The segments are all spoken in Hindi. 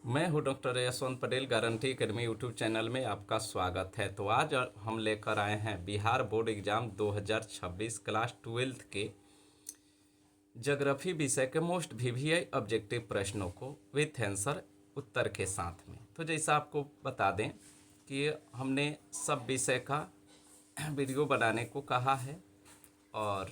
मैं हूं doctor Yashwant Patel, guarantee academy YouTube channel में आपका स्वागत है। तो आज हम लेकर आए हैं Bihar board exam 2026 class 12th के ज्योग्राफी विषय के मोस्ट वीवीआई ऑब्जेक्टिव प्रश्नों को विथ आंसर उत्तर के साथ में। तो जैसा आपको बता दें कि हमने सब विषय का वीडियो बनाने को कहा है और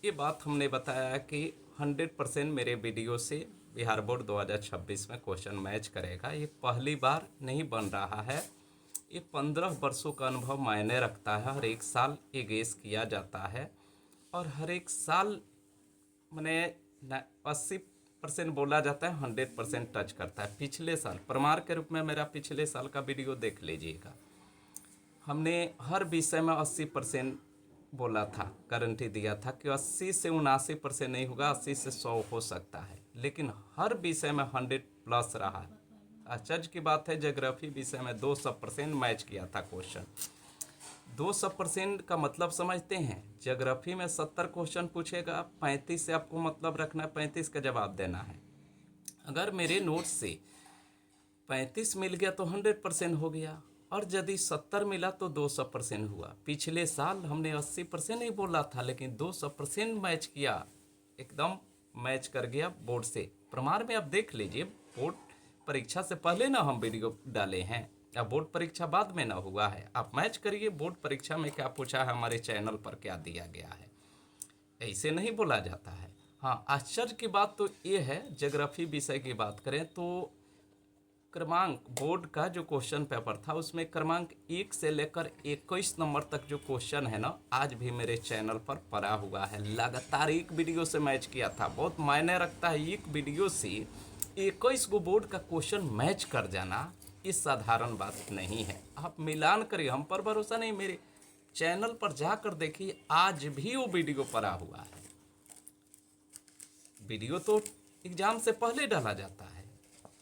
ये बात हमने बताया कि 100% मेरे वीडियो से बिहार बोर्ड 2026 में क्वेश्चन मैच करेगा। ये पहली बार नहीं बन रहा है, ये 15 वर्षों का अनुभव मायने रखता है। हर एक साल ये गेस किया जाता है और हर एक साल मैंने 80% बोला जाता है, 100% टच करता है। पिछले साल प्रमाण के रूप में मेरा पिछले साल का वीडियो देख लीजिएगा, हमने हर विषय में 80% बोला था, गारंटी दिया था कि 80 से 79% नहीं होगा, 80 से 100 हो सकता है, लेकिन हर विषय में 100+ रहा है। आश्चर्य की बात है, ज्योग्राफी विषय में 200% मैच किया था क्वेश्चन। 200% का मतलब समझते हैं, ज्योग्राफी में 70 क्वेश्चन पूछेगा, 35 से आपको मतलब रखना है, 35 का जवाब देना है। अगर मेरे नोट से 35 मिल गया तो 100% हो गया, और यदि 70 मिला तो 200% हुआ। पिछले साल हमने 80% नहीं बोला था, लेकिन 200% मैच किया, एकदम मैच कर गया बोर्ड से। प्रमाण में आप देख लीजिए, बोर्ड परीक्षा से पहले ना हम वीडियो डाले हैं, अब बोर्ड परीक्षा बाद में ना हुआ है। आप मैच करिए, बोर्ड परीक्षा में क्या पूछा है, हमारे चैनल पर क्या दिया गया है। ऐसे नहीं बोला जाता है। हाँ, आश्चर्य की बात तो ये है, ज्योग्राफी विषय की बात करें तो क्रमांक बोर्ड का जो क्वेश्चन पेपर था उसमें क्रमांक 1 से लेकर 21 नंबर तक जो क्वेश्चन है ना, आज भी मेरे चैनल पर पड़ा हुआ है। लगातार एक वीडियो से मैच किया था, बहुत मायने रखता है। एक वीडियो से 21 गो बोर्ड का क्वेश्चन मैच कर जाना, इस साधारण बात नहीं है। आप मिलान करिए, हम पर भरोसा नहीं, मेरे चैनल पर जाकर देखिए, आज भी वो वीडियो पड़ा हुआ है। वीडियो तो एग्ज़ाम से पहले डाला जाता है,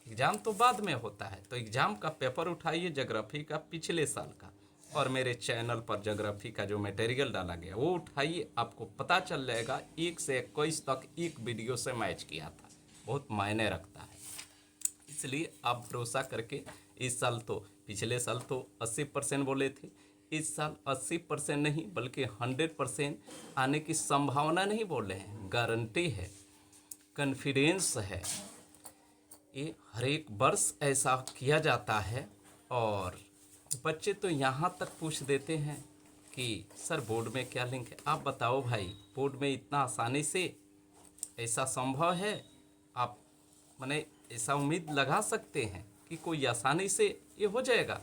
एग्ज़ाम तो बाद में होता है। तो एग्ज़ाम का पेपर उठाइए ज्योग्राफी का पिछले साल का, और मेरे चैनल पर ज्योग्राफी का जो मटेरियल डाला गया वो उठाइए, आपको पता चल जाएगा 1 से 21 तक एक वीडियो से मैच किया था। बहुत मायने रखता है, इसलिए आप भरोसा करके, इस साल तो, पिछले साल तो 80% बोले थे, इस साल 80% नहीं बल्कि 100% आने की संभावना नहीं बोल रहे हैं, गारंटी है, कॉन्फिडेंस है। ये हर एक वर्ष ऐसा किया जाता है। और बच्चे तो यहाँ तक पूछ देते हैं कि सर बोर्ड में क्या लिंक है, आप बताओ भाई, बोर्ड में इतना आसानी से ऐसा संभव है? आप माने ऐसा उम्मीद लगा सकते हैं कि कोई आसानी से ये हो जाएगा?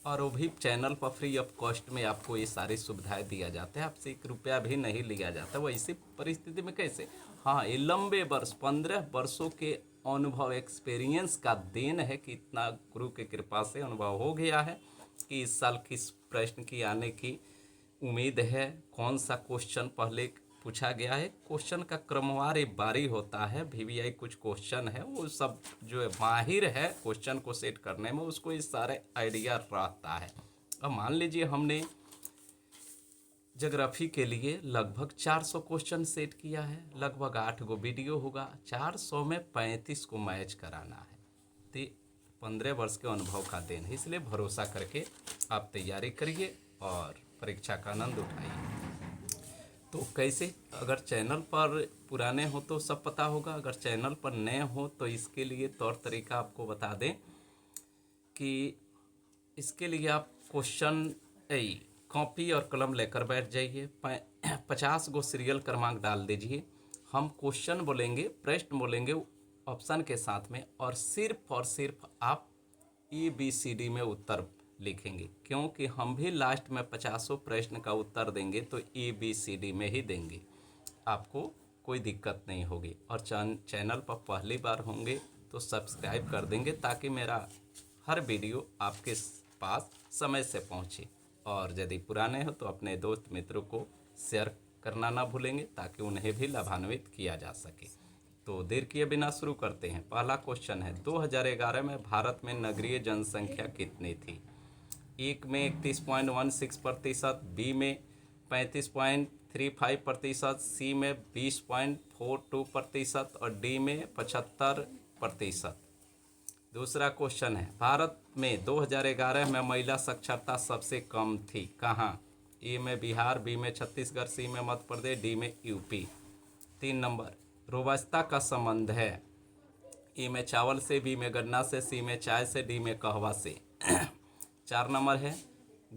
और वो भी चैनल पर फ्री ऑफ कॉस्ट में आपको ये सारी सुविधाएं दिया जाता है, आपसे 1 रुपया भी नहीं लिया जाता। वो ऐसी परिस्थिति में कैसे? हाँ, ये लंबे वर्ष, 15 वर्षों के अनुभव, एक्सपीरियंस का देन है कि इतना गुरु की कृपा से अनुभव हो गया है कि इस साल किस प्रश्न की आने की उम्मीद है, कौन सा क्वेश्चन पहले पूछा गया है। क्वेश्चन का क्रमवार बारी होता है, वीवीआई कुछ क्वेश्चन है, वो सब जो है माहिर है क्वेश्चन को सेट करने में, उसको इस सारे आइडिया रहता है। अब मान लीजिए हमने ज्योग्राफी के लिए लगभग 400 क्वेश्चन सेट किया है, लगभग 8 गो वीडियो होगा, 400 में 35 को मैच कराना है। तो 15 वर्ष के अनुभव का देन है, इसलिए भरोसा करके आप तैयारी करिए और परीक्षा का आनंद उठाइए। तो कैसे? अगर चैनल पर पुराने हो तो सब पता होगा, अगर चैनल पर नए हो तो इसके लिए तौर तरीका आपको बता दें कि इसके लिए आप क्वेश्चन कॉपी और कलम लेकर बैठ जाइए, 50 गो सीरियल क्रमांक डाल दीजिए। हम क्वेश्चन बोलेंगे, प्रश्न बोलेंगे ऑप्शन के साथ में, और सिर्फ आप ABCD में उत्तर लिखेंगे, क्योंकि हम भी लास्ट में 50 प्रश्न का उत्तर देंगे तो ABCD में ही देंगे, आपको कोई दिक्कत नहीं होगी। और चैनल पर पहली बार होंगे तो सब्सक्राइब कर देंगे, ताकि मेरा हर वीडियो आपके पास समय से पहुंचे। और यदि पुराने हो तो अपने दोस्त मित्रों को शेयर करना ना भूलेंगे, ताकि उन्हें भी लाभान्वित किया जा सके। तो देर किए बिना शुरू करते हैं। पहला क्वेश्चन है, 2011 में भारत में नगरीय जनसंख्या कितनी थी? एक में 31.16%, बी में 35.35%, सी में 20.42% और डी में 75%। दूसरा क्वेश्चन है, भारत में 2011 में महिला साक्षरता सबसे कम थी, कहाँ? ए में बिहार, बी में छत्तीसगढ़, सी में मध्य प्रदेश, डी में यूपी। 3 नंबर, रोबस्ता का संबंध है, ए में चावल से, बी में गन्ना से, सी में चाय से, डी में कहवा से। 4 नंबर है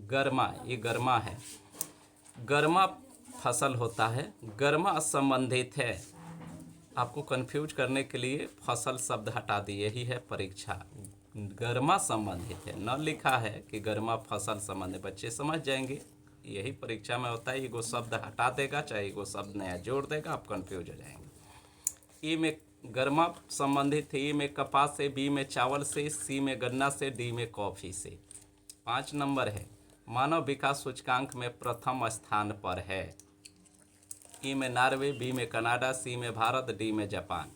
गर्मा, ये गर्मा है, गर्मा फसल होता है, गर्मा संबंधित है। आपको कंफ्यूज करने के लिए फसल शब्द हटा दिए, यही है परीक्षा, गर्मा संबंधित है, न लिखा है कि गर्मा फसल संबंधित, बच्चे समझ जाएंगे, यही परीक्षा में होता है, एगो शब्द हटा देगा चाहे एगो शब्द नया जोड़ देगा, आप कंफ्यूज हो जाएंगे। ई में गर्मा संबंधित है, ई में कपास से, बी में चावल से, सी में गन्ना से, डी में कॉफ़ी से। 5 नंबर है मानव विकास सूचकांक में प्रथम स्थान पर है, ई में नॉर्वे, बी में कनाडा, सी में भारत, डी में जापान।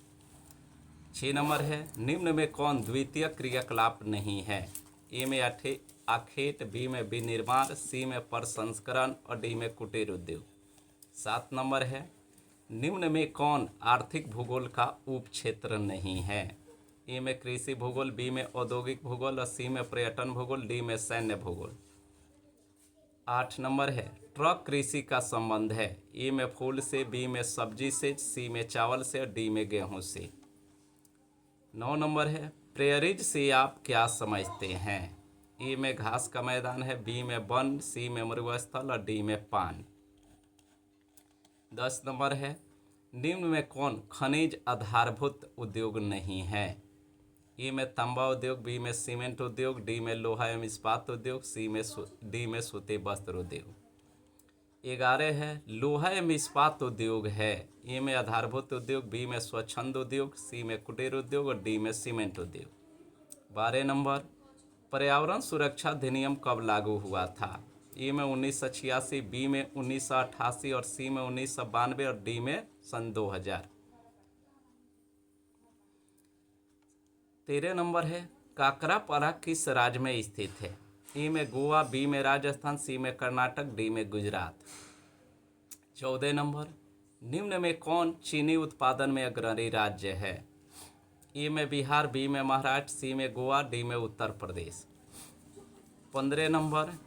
6 नंबर है निम्न में कौन द्वितीय क्रियाकलाप नहीं है, ए में आखेट, बी में विनिर्माण, सी में प्रसंस्करण और डी में कुटीर उद्योग। 7 नंबर है निम्न में कौन आर्थिक भूगोल का उप क्षेत्र नहीं है, ए में कृषि भूगोल, बी में औद्योगिक भूगोल और सी में पर्यटन भूगोल, डी में सैन्य भूगोल। 8 नंबर है ट्रक कृषि का संबंध है, ए में फूल से, बी में सब्जी से, सी में चावल से और डी में गेहूं से। 9 नंबर है प्रेयरिज से आप क्या समझते हैं, ए में घास का मैदान है, बी में वन, सी में मरुस्थल और डी में पान। 10 नंबर है निम्न में कौन खनिज आधारभूत उद्योग नहीं है, ए में तांबा उद्योग, बी में सीमेंट उद्योग, डी में लोहा एवं इस्पात उद्योग, डी में सूती वस्त्र उद्योग। 11 है लोहा एवं इस्पात उद्योग है, ए में आधारभूत उद्योग, बी में स्वच्छंद उद्योग, सी में कुटीर उद्योग और डी में सीमेंट उद्योग। 12 नंबर पर्यावरण सुरक्षा अधिनियम कब लागू हुआ था, ए में 1986, बी में 1988 और सी में 1992 और डी में सन 2000। 13 नंबर है काकरापारा किस राज्य में स्थित है, ए में गोवा, बी में राजस्थान, सी में कर्नाटक, डी में गुजरात। 14 नंबर निम्न में कौन चीनी उत्पादन में अग्रणी राज्य है, ए में बिहार, बी में महाराष्ट्र, सी में गोवा, डी में उत्तर प्रदेश। 15 नंबर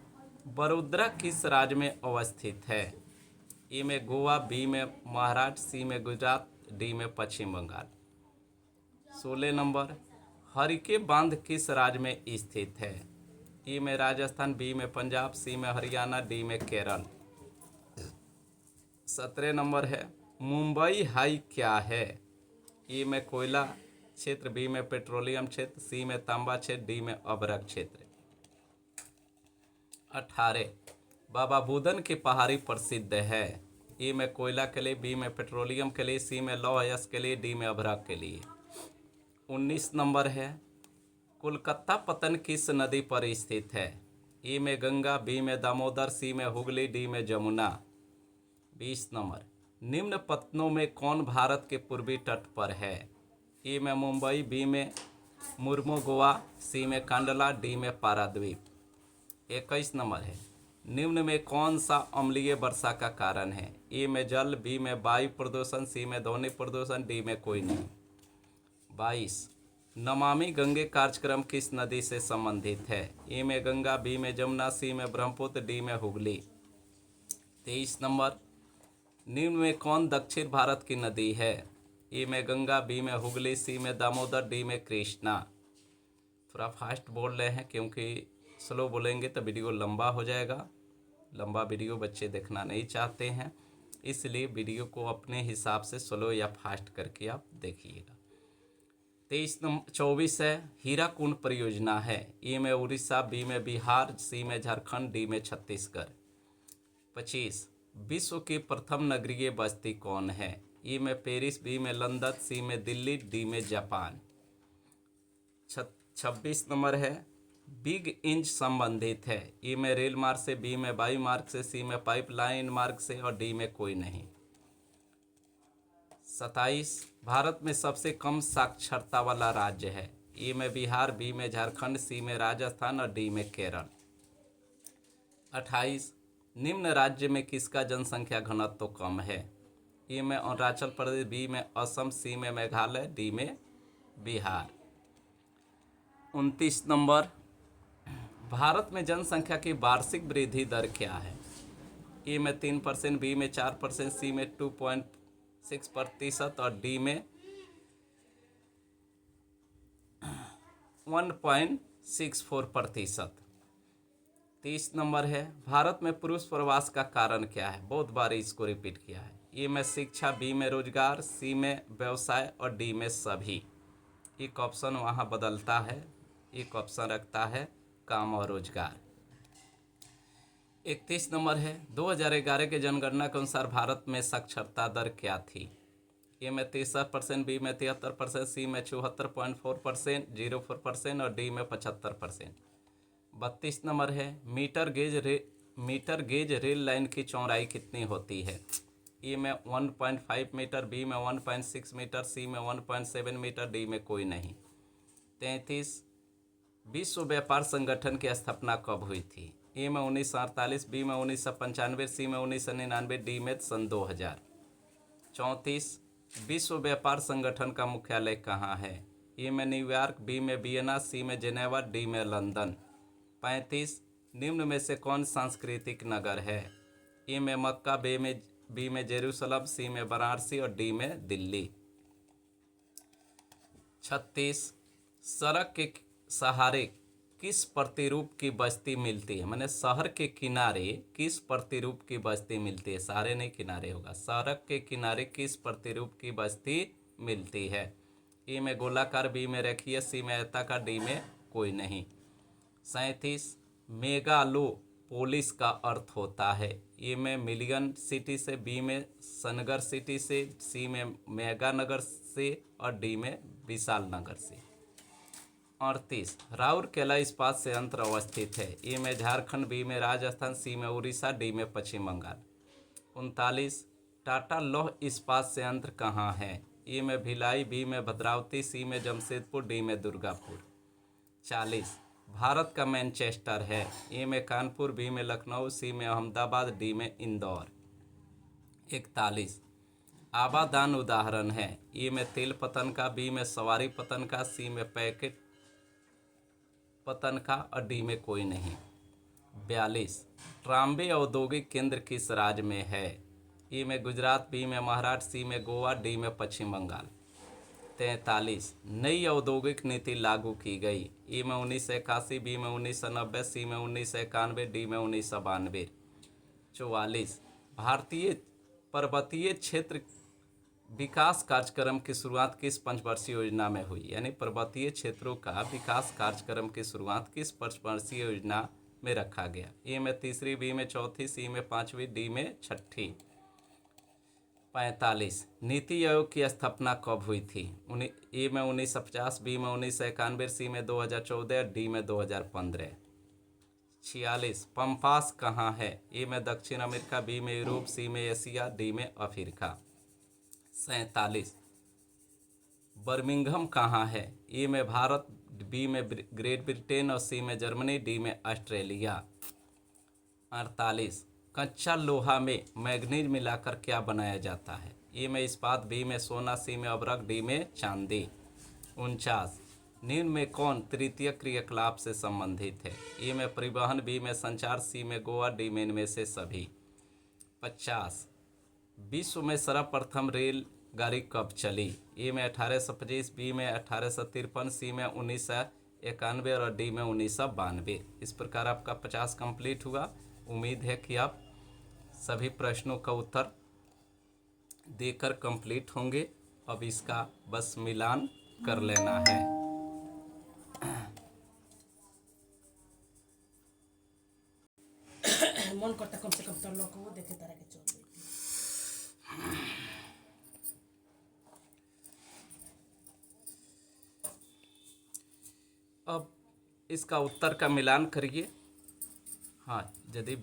बड़ोदरा किस राज्य में अवस्थित है, ए में गोवा, बी में महाराष्ट्र, सी में गुजरात, डी में पश्चिम बंगाल। 16 नंबर हरिके बांध किस राज्य में स्थित है, ए में राजस्थान, बी में पंजाब, सी में हरियाणा, डी में केरल। 17 नंबर है मुंबई हाई क्या है, ए में कोयला क्षेत्र, बी में पेट्रोलियम क्षेत्र, सी में तांबा क्षेत्र, डी में अभ्रक क्षेत्र। 18 बाबा बुदन की पहाड़ी प्रसिद्ध है, ए में कोयला के लिए, बी में पेट्रोलियम के लिए, सी में लौह अयस्क के लिए, डी में अभ्रक के लिए। 19 नंबर है कोलकाता पतन किस नदी पर स्थित है, ए में गंगा, बी में दामोदर, सी में हुगली, डी में जमुना। 20 नंबर निम्न पत्तनों में कौन भारत के पूर्वी तट पर है, ए में मुंबई, बी में मुर्मोगोवा, सी में कांडला, डी में पाराद्वीप। 21 नंबर है निम्न में कौन सा अम्लीय वर्षा का कारण है, ए में जल, बी में वायु प्रदूषण, सी में ध्वनि प्रदूषण, डी में कोई नहीं। 22 नमामि गंगे कार्यक्रम किस नदी से संबंधित है, ए में गंगा, बी में जमुना, सी में ब्रह्मपुत्र, डी में हुगली। 23 नंबर निम्न में कौन दक्षिण भारत की नदी है, ए में गंगा, बी में हुगली, सी में दामोदर, डी में कृष्णा। थोड़ा फास्ट बोल रहे हैं क्योंकि स्लो बोलेंगे तो वीडियो लंबा हो जाएगा, लंबा वीडियो बच्चे देखना नहीं चाहते हैं, इसलिए वीडियो को अपने हिसाब से स्लो या फास्ट करके आप देखिएगा। 24 है हीराकुंड परियोजना है, ए में उड़ीसा, बी में बिहार, सी में झारखंड, डी में छत्तीसगढ़। 25 विश्व की प्रथम नगरीय बस्ती कौन है, ए में पेरिस, बी में लंदन, सी में दिल्ली, डी में जापान। 26 नंबर है बिग इंच संबंधित है, ए में रेल मार्ग से, बी में वायु मार्ग से, सी में पाइपलाइन मार्ग से और डी में कोई नहीं। 27 भारत में सबसे कम साक्षरता वाला राज्य है, ए में बिहार, बी में झारखंड, सी में राजस्थान और डी में केरल। 28 निम्न राज्य में किसका जनसंख्या घनत्व तो कम है, ए में अरुणाचल प्रदेश, बी में असम, सी में मेघालय, डी में बिहार। 29 नंबर, भारत में जनसंख्या की वार्षिक वृद्धि दर क्या है? ए में 3%, बी में 4%, सी में 2.6% और डी में 1.64%। 30 नंबर है, भारत में पुरुष प्रवास का कारण क्या है? बहुत बार इसको रिपीट किया है। ए में शिक्षा, बी में रोजगार, सी में व्यवसाय और डी में सभी। एक ऑप्शन वहाँ बदलता है, एक ऑप्शन रखता है काम और रोजगार। 31 नंबर है, 2011 के जनगणना के अनुसार भारत में साक्षरता दर क्या थी? ए में 63%, बी में 73%, सी में 74.4%, 04% और डी में 75%। 32 नंबर है, मीटर गेज रेल लाइन की चौड़ाई कितनी होती है? ए में 1.5 मीटर, बी में 1.6 मीटर, सी में 1.7 मीटर, डी में कोई नहीं। 33, विश्व व्यापार संगठन की स्थापना कब हुई थी? ए में 1948, बी में 1995, सी में 1999, डी में सन 2000। 34, विश्व व्यापार संगठन का मुख्यालय कहाँ है? ए में न्यूयॉर्क, बी में वियना, सी में जेनेवा, डी में लंदन। 35, निम्न में से कौन सांस्कृतिक नगर है? ए में मक्का, बी में जेरूसलम, सी में वाराणसी और डी में दिल्ली। 36, सड़क के सहारे किस प्रतिरूप की बस्ती मिलती है? माने शहर के किनारे किस प्रतिरूप की बस्ती मिलती है? सहारे नहीं, किनारे होगा। सड़क के किनारे किस प्रतिरूप की बस्ती मिलती है? ए में गोलाकार, बी में रेखीय, सी में आयताकार, डी में कोई नहीं। 37, मेगालोपोलिस का अर्थ होता है? ए में मिलियन सिटी से, बी में सनगर सिटी से, सी में मेगा नगर से और डी में विशाल नगर से। 38, राउरकेला इस्पात संयंत्र अवस्थित है? ए में झारखंड, बी में राजस्थान, सी में उड़ीसा, डी में पश्चिम बंगाल। 39, टाटा लौह इस्पात संयंत्र कहाँ है? ए में भिलाई, बी में भद्रावती, सी में जमशेदपुर, डी में दुर्गापुर। 40, भारत का मैनचेस्टर है? ए में कानपुर, बी में लखनऊ, सी में अहमदाबाद, डी में इंदौर। 41, आबादान उदाहरण है? ए में तेल पतन का, बी में सवारी पतन का, सी में पैकेट पतन का और डी में कोई नहीं। 42, ट्राम्बे औद्योगिक केंद्र किस राज्य में है? ए में गुजरात, बी में महाराष्ट्र, सी में गोवा, डी में पश्चिम बंगाल। 43, नई औद्योगिक नीति लागू की गई? ए में 1981, बी में 1990, सी में 1991, डी में 1992। 44, भारतीय पर्वतीय क्षेत्र विकास कार्यक्रम की शुरुआत किस पंचवर्षीय योजना में हुई? यानी पर्वतीय क्षेत्रों का विकास कार्यक्रम की शुरुआत किस पंचवर्षीय योजना में रखा गया? ए में तीसरी, बी में चौथी, सी में पांचवी, डी में छठी। 45, नीति आयोग की स्थापना कब हुई थी? ए में 1950, बी में 1991, सी में 2014, डी में 2015। 46, पम्पास कहाँ है? ए में दक्षिण अमेरिका, बी में यूरोप, सी में एशिया, डी में अफ्रीका। 47, बर्मिंघम कहाँ है? ए में भारत, बी में ग्रेट ब्रिटेन और सी में जर्मनी, डी में ऑस्ट्रेलिया। 48, कच्चा लोहा में मैग्नीज मिलाकर क्या बनाया जाता है? ए में इस्पात, बी में सोना, सी में अभ्रक, डी में चांदी। 49, निम्न में कौन तृतीय क्रियाकलाप से संबंधित है? ए में परिवहन, बी में संचार, सी में गोवा, डी में इनमें से सभी। 50, विश्व में सर्वप्रथम रेलगाड़ी कब चली? ए में 1825, बी में 1853, सी में 1991 और डी में 1992। इस प्रकार आपका 50 कंप्लीट हुआ। उम्मीद है कि आप सभी प्रश्नों का उत्तर देकर कंप्लीट होंगे। अब इसका बस मिलान कर लेना है। मन करता कम से कम तो लोग को देखे तरह के चल। अब इसका उत्तर का मिलान करिए। हाँ, यदि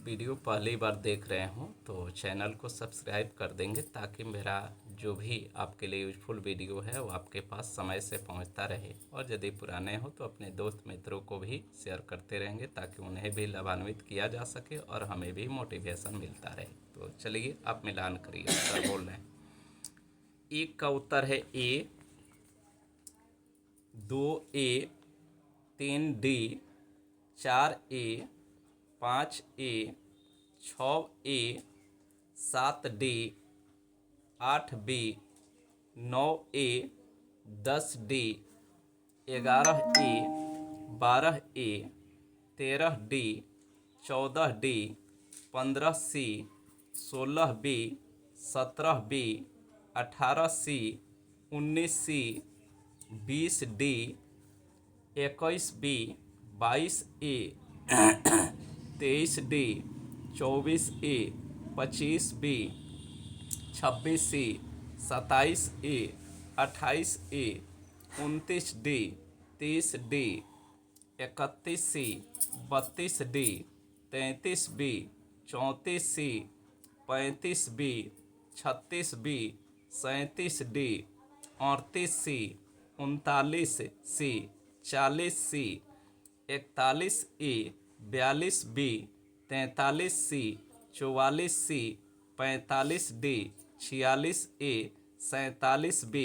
वीडियो पहली बार देख रहे हों तो चैनल को सब्सक्राइब कर देंगे ताकि मेरा जो भी आपके लिए यूजफुल वीडियो है वो आपके पास समय से पहुंचता रहे। और यदि पुराने हो तो अपने दोस्त मित्रों को भी शेयर करते रहेंगे ताकि उन्हें भी लाभान्वित किया जा सके और हमें भी मोटिवेशन मिलता रहे। तो चलिए आप मिलान करिए। उत्तर बोल रहे हैं। एक का उत्तर है ए, 2A 3D 4A 5A 6A 7D 8B 9A 10D 11A 12A 13D 14D 15C 16B 17B 18C 19C 20D 21B 22A 23D 24A 25B 26C 27A 28A 29D 30D 31C 32D 33B 34C 35B 36B 37D 38C 39C 40C 41A 42B 43C 44C 45D 46A 47B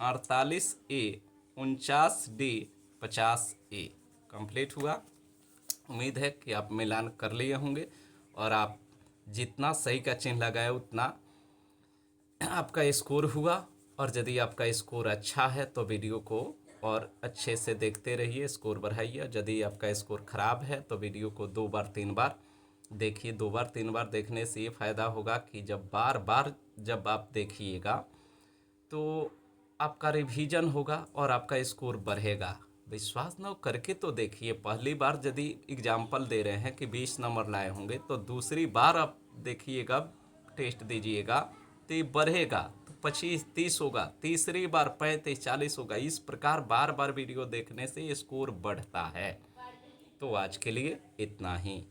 48A 49D 50A complete हुआ। उम्मीद है कि आप मिलान कर लिए होंगे और आप जितना सही का चिन्ह लगाए उतना आपका स्कोर हुआ। और यदि आपका स्कोर अच्छा है तो वीडियो को और अच्छे से देखते रहिए, स्कोर बढ़ाइए। यदि आपका स्कोर ख़राब है तो वीडियो को 2 बार 3 बार देखिए। 2 बार 3 बार देखने से ये फ़ायदा होगा कि जब बार बार जब आप देखिएगा तो आपका रिवीजन होगा और आपका स्कोर बढ़ेगा। विश्वास न करके तो देखिए। पहली बार यदि एग्जाम्पल दे रहे हैं कि 20 नंबर लाए होंगे तो दूसरी बार आप देखिएगा, टेस्ट दीजिएगा तो ये बढ़ेगा, तो 25 30 होगा, तीसरी बार 35 40 होगा। इस प्रकार बार बार वीडियो देखने से स्कोर बढ़ता है। तो आज के लिए इतना ही।